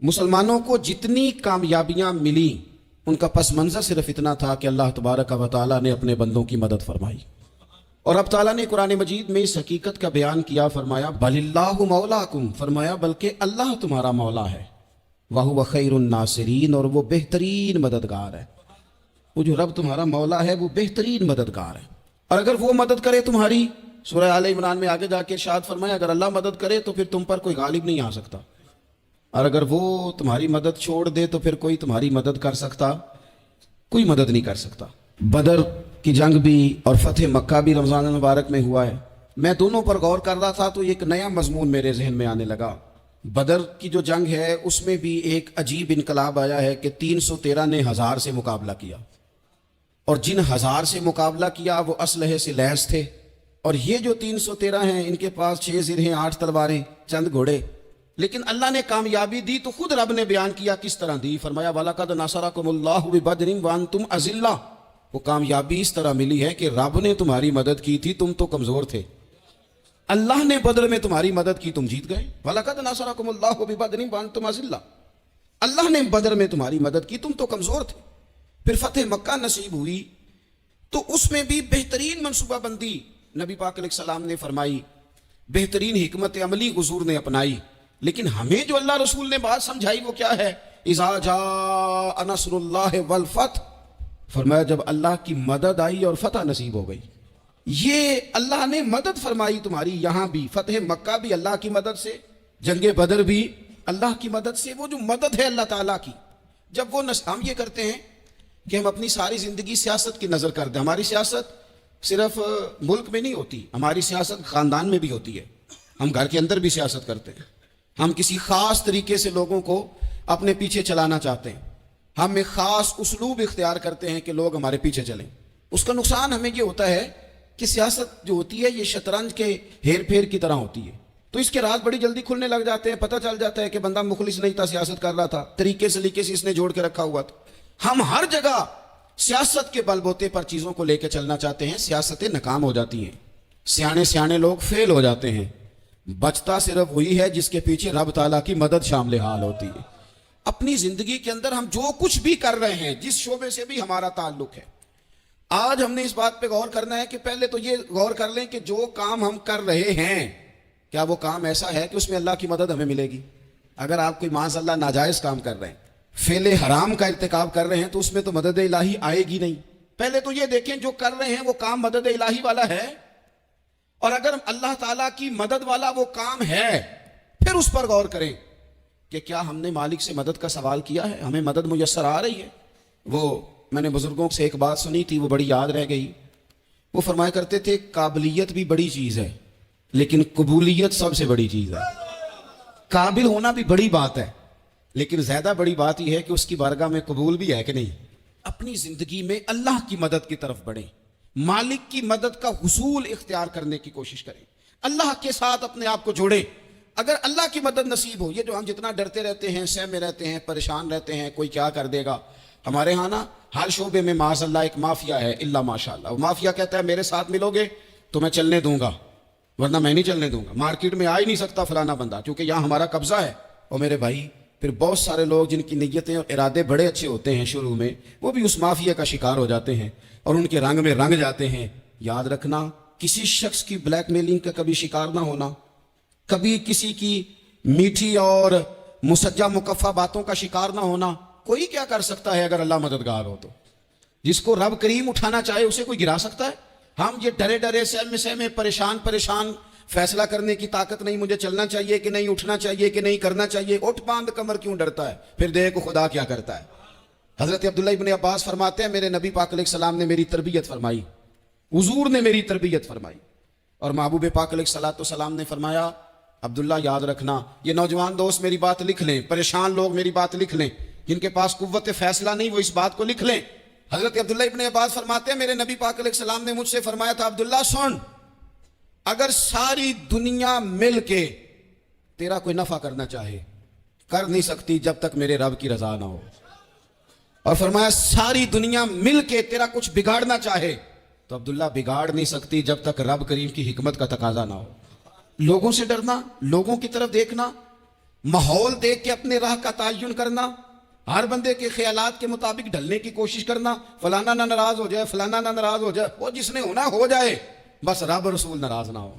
मुसलमानों को जितनी कामयाबियां मिली उनका पस मंजर सिर्फ इतना था कि अल्लाह तबारक व तआला ने अपने बंदों की मदद फरमाई। और अब ताला ने कुरान मजीद में इस हकीकत का बयान किया, फरमाया बलिल्लाहु मौलाकुम, फरमाया बल्कि अल्लाह तुम्हारा मौला है, वहुव खैरुन नासिरीन, और वो बेहतरीन मददगार है। वो जो रब तुम्हारा मौला है वो बेहतरीन मददगार है। और अगर वो मदद करे तुम्हारी, सूरह आले इमरान में आगे जाके इरशाद फरमाया अगर अल्लाह मदद करे तो फिर तुम पर कोई गालिब नहीं आ सकता, और अगर वो तुम्हारी मदद छोड़ दे तो फिर कोई तुम्हारी मदद कर सकता, कोई मदद नहीं कर सकता। बदर की जंग भी और फतेह मक्का भी रमज़ान मुबारक में हुआ है। मैं दोनों पर गौर कर रहा था तो एक नया मजमून मेरे जहन में आने लगा। बदर की जो जंग है उसमें भी एक अजीब इनकलाब आया है कि 313 ने 1000 से मुकाबला किया, और जिन 1000 से मुकाबला किया वो असलहे से लैस थे, और ये जो 313 हैं इनके पास 6 जिरहें, 8 तलवारें, चंद घोड़े। लेकिन अल्लाह ने कामयाबी दी तो खुद रब ने बयान किया किस तरह दी। फरमाया वलक़द नसरकुमुल्लाहु बिबदरिन व अंतुम अज़िल्ला, वो कामयाबी इस तरह मिली है कि रब ने तुम्हारी मदद की थी, तुम तो कमजोर थे, अल्लाह ने बदर में तुम्हारी मदद की, तुम जीत गए। वलक़द नसरकुमुल्लाहु बिबदरिन व अंतुम अज़िल्ला, अल्लाह ने बदर में तुम्हारी मदद की, तुम तो कमजोर थे। फिर फतेह मक्का नसीब हुई तो उसमें भी बेहतरीन मनसूबाबंदी नबी पाक अलैहिस्सलाम ने फरमाई, बेहतरीन हिकमत अमली हुजूर ने अपनाई। लेकिन हमें जो अल्लाह रसूल ने बात समझाई वो क्या है, इज़ा जाअ नस्रुल्लाह वल फतह, फरमाया जब अल्लाह की मदद आई और फतह नसीब हो गई। ये अल्लाह ने मदद फरमाई तुम्हारी, यहां भी फतेह मक्का भी अल्लाह की मदद से, जंगे बदर भी अल्लाह की मदद से। वो जो मदद है अल्लाह ताला की, जब वो हम ये करते हैं कि हम अपनी सारी जिंदगी सियासत की नजर कर दें। हमारी सियासत सिर्फ मुल्क में नहीं होती, हमारी सियासत खानदान में भी होती है। हम घर के अंदर भी सियासत करते हैं, हम किसी खास तरीके से लोगों को अपने पीछे चलाना चाहते हैं, हम एक खास उसलूब इख्तियार करते हैं कि लोग हमारे पीछे चलें। उसका नुकसान हमें ये होता है कि सियासत जो होती है ये शतरंज के हेर फेर की तरह होती है, तो इसके राज बड़ी जल्दी खुलने लग जाते हैं। पता चल जाता है कि बंदा मुखलिस नहीं था, सियासत कर रहा था, तरीके सलीके से इसने जोड़ के रखा हुआ था। हम हर जगह सियासत के बलबोते पर चीजों को लेकर चलना चाहते हैं, सियासतें नाकाम हो जाती हैं, सियाने सियाने लोग फेल हो जाते हैं। बचता सिर्फ वही है जिसके पीछे रब ताला की मदद शामिल हाल होती है। अपनी जिंदगी के अंदर हम जो कुछ भी कर रहे हैं, जिस शोबे से भी हमारा ताल्लुक है, आज हमने इस बात पे गौर करना है कि पहले तो ये गौर कर लें कि जो काम हम कर रहे हैं क्या वो काम ऐसा है कि उसमें अल्लाह की मदद हमें मिलेगी। अगर आप कोई माज़अल्लाह नाजायज काम कर रहे हैं, फेले हराम का इर्तिकाब कर रहे हैं, तो उसमें तो मदद इलाही आएगी नहीं। पहले तो ये देखें जो कर रहे हैं वो काम मदद इलाही वाला है, और अगर अल्लाह ताला की मदद वाला वो काम है फिर उस पर गौर करें कि क्या हमने मालिक से मदद का सवाल किया है, हमें मदद मुयस्सर आ रही है। वो मैंने बुजुर्गों से एक बात सुनी थी, वो बड़ी याद रह गई। वो फरमाया करते थे काबिलियत भी बड़ी चीज है लेकिन कबूलियत सबसे बड़ी चीज है। काबिल होना भी बड़ी बात है लेकिन ज्यादा बड़ी बात यह है कि उसकी बारगाह में कबूल भी है कि नहीं। अपनी जिंदगी में अल्लाह की मदद की तरफ बढ़ें, मालिक की मदद का हुसूल इख्तियार करने की कोशिश करें, अल्लाह के साथ अपने आप को जोड़ें। अगर अल्लाह की मदद नसीब हो, ये जो हम जितना डरते रहते हैं, सहम में रहते हैं, परेशान रहते हैं, कोई क्या कर देगा। हमारे यहाँ ना हर शोबे में माज़अल्लाह एक माफिया है, इल्ला माशाअल्लाह। वो माफिया कहता है मेरे साथ मिलोगे तो मैं चलने दूंगा, वरना मैं नहीं चलने दूंगा। मार्केट में आ ही नहीं सकता फलाना बंदा, क्योंकि यहाँ हमारा कब्जा है। और मेरे भाई फिर बहुत सारे लोग जिनकी नीयतें और इरादे बड़े अच्छे होते हैं शुरू में, वो भी उस माफिया का शिकार हो जाते हैं और उनके रंग में रंग जाते हैं। याद रखना, किसी शख्स की ब्लैकमेलिंग का कभी शिकार ना होना, कभी किसी की मीठी और मुसज्जा मुकफ़ा बातों का शिकार ना होना। कोई क्या कर सकता है अगर अल्लाह मददगार हो तो। जिसको रब करीम उठाना चाहे उसे कोई गिरा सकता है। हम ये डरे डरे सहमे सहमे परेशान परेशान फैसला करने की ताकत नहीं, मुझे चलना चाहिए कि नहीं, उठना चाहिए कि नहीं, करना चाहिए। उठ बांध कमर क्यों डरता है, फिर देखो खुदा क्या करता है। हजरत अब्दुल्ला इब्न अब्बास फरमाते हैं मेरे नबी पाक अलैहिस्सलाम ने मेरी तरबियत फरमाई, हुजूर ने मेरी तरबियत फरमाई, और महबूब पाक अलैहिस्सलाम ने फरमाया अब्दुल्ला याद रखना, ये नौजवान दोस्त मेरी बात लिख लें, परेशान लोग मेरी बात लिख लें, जिनके पास कुव्वत फैसला नहीं वो इस बात को लिख लें। हजरत अब्दुल्ला इब्न अब्बास फरमाते हैं मेरे नबी पाक अलैहिस्सलाम ने मुझसे फरमाया था अब्दुल्ला सुन, अगर सारी दुनिया मिल के तेरा कोई नफा करना चाहे कर नहीं सकती जब तक मेरे रब की रजा ना हो। और फरमाया सारी दुनिया मिल के तेरा कुछ बिगाड़ना चाहे तो अब्दुल्ला बिगाड़ नहीं सकती जब तक रब करीम की हिकमत का तकाजा ना हो। लोगों से डरना, लोगों की तरफ देखना, ماحول دیکھ کے اپنے راہ کا تعین کرنا، ہر بندے کے خیالات کے مطابق ڈھلنے کی کوشش کرنا، فلانا نہ ناراض ہو جائے، فلانا نہ ناراض ہو جائے، وہ جس نے ہونا ہو جائے، بس رب رسول ناراض نہ ہو۔